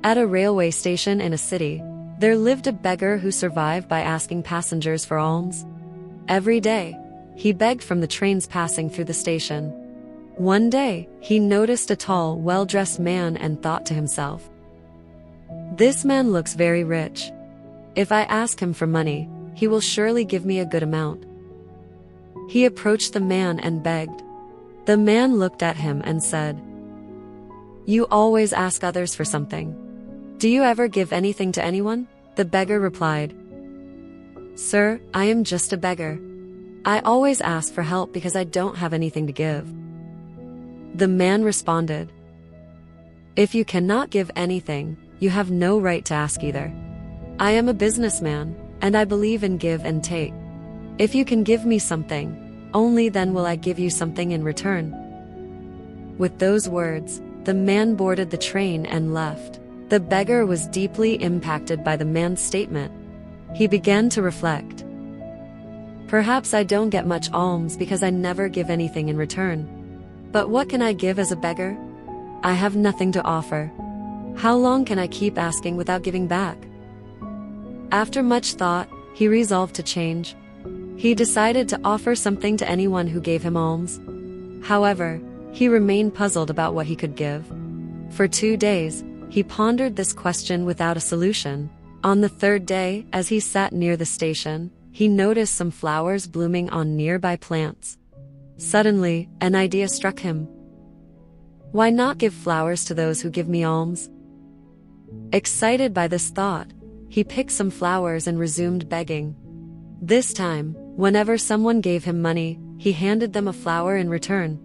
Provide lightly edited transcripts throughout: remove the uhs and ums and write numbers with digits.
At a railway station in a city, there lived a beggar who survived by asking passengers for alms. Every day, he begged from the trains passing through the station. One day, he noticed a tall, well-dressed man and thought to himself, "This man looks very rich. If I ask him for money, he will surely give me a good amount." He approached the man and begged. The man looked at him and said, "You always ask others for something. Do you ever give anything to anyone?" The beggar replied, "Sir, I am just a beggar. I always ask for help because I don't have anything to give." The man responded, "If you cannot give anything, you have no right to ask either. I am a businessman, and I believe in give and take. If you can give me something, only then will I give you something in return." With those words, the man boarded the train and left. The beggar was deeply impacted by the man's statement. He began to reflect. Perhaps I don't get much alms because I never give anything in return. But what can I give as a beggar? I have nothing to offer. How long can I keep asking without giving back? After much thought, he resolved to change. He decided to offer something to anyone who gave him alms. However, he remained puzzled about what he could give. For 2 days, he pondered this question without a solution. On the third day, as he sat near the station, he noticed some flowers blooming on nearby plants. Suddenly, an idea struck him. Why not give flowers to those who give me alms? Excited by this thought, he picked some flowers and resumed begging. This time, whenever someone gave him money, he handed them a flower in return.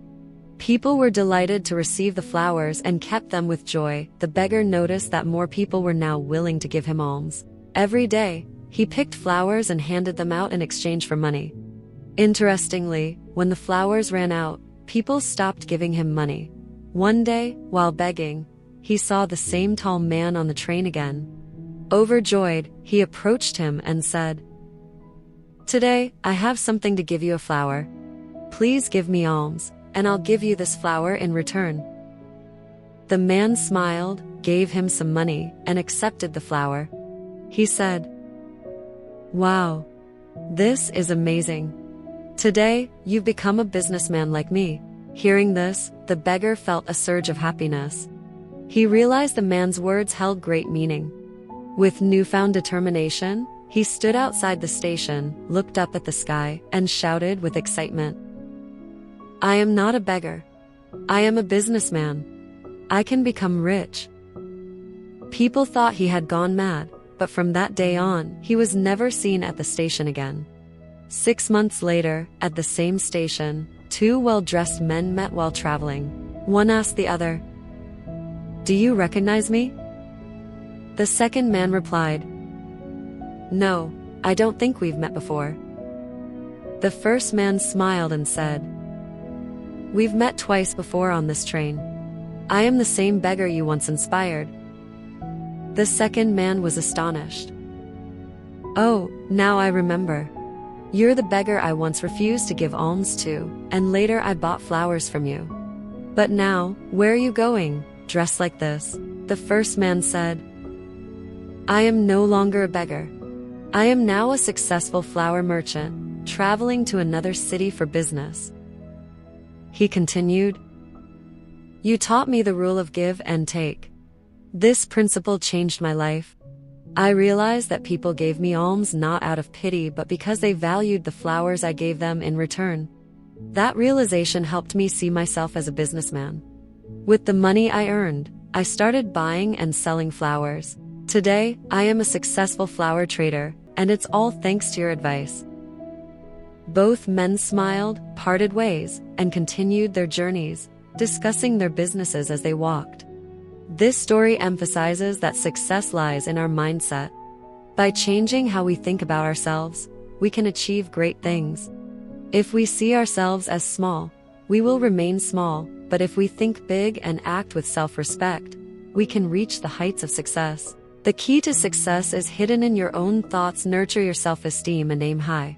People were delighted to receive the flowers and kept them with joy. The beggar noticed that more people were now willing to give him alms. Every day, he picked flowers and handed them out in exchange for money. Interestingly, when the flowers ran out, people stopped giving him money. One day, while begging, he saw the same tall man on the train again. Overjoyed, he approached him and said, "Today, I have something to give you, a flower. Please give me alms, and I'll give you this flower in return." The man smiled, gave him some money, and accepted the flower. He said, "Wow, this is amazing. Today, you've become a businessman like me." Hearing this, the beggar felt a surge of happiness. He realized the man's words held great meaning. With newfound determination, he stood outside the station, looked up at the sky, and shouted with excitement, "I am not a beggar. I am a businessman. I can become rich." People thought he had gone mad, but from that day on, he was never seen at the station again. 6 months later, at the same station, 2 well-dressed men met while traveling. One asked the other, "Do you recognize me?" The second man replied, "No, I don't think we've met before." The first man smiled and said, "We've met twice before on this train. I am the same beggar you once inspired." The second man was astonished. "Oh, now I remember. You're the beggar I once refused to give alms to, and later I bought flowers from you. But now, where are you going, dressed like this?" The first man said, "I am no longer a beggar. I am now a successful flower merchant, traveling to another city for business." He continued, "You taught me the rule of give and take. This principle changed my life. I realized that people gave me alms not out of pity but because they valued the flowers I gave them in return. That realization helped me see myself as a businessman. With the money I earned, I started buying and selling flowers. Today, I am a successful flower trader, and it's all thanks to your advice." Both men smiled, parted ways, and continued their journeys, discussing their businesses as they walked. This story emphasizes that success lies in our mindset. By changing how we think about ourselves, we can achieve great things. If we see ourselves as small, we will remain small, but if we think big and act with self-respect, we can reach the heights of success. The key to success is hidden in your own thoughts. Nurture your self-esteem and aim high.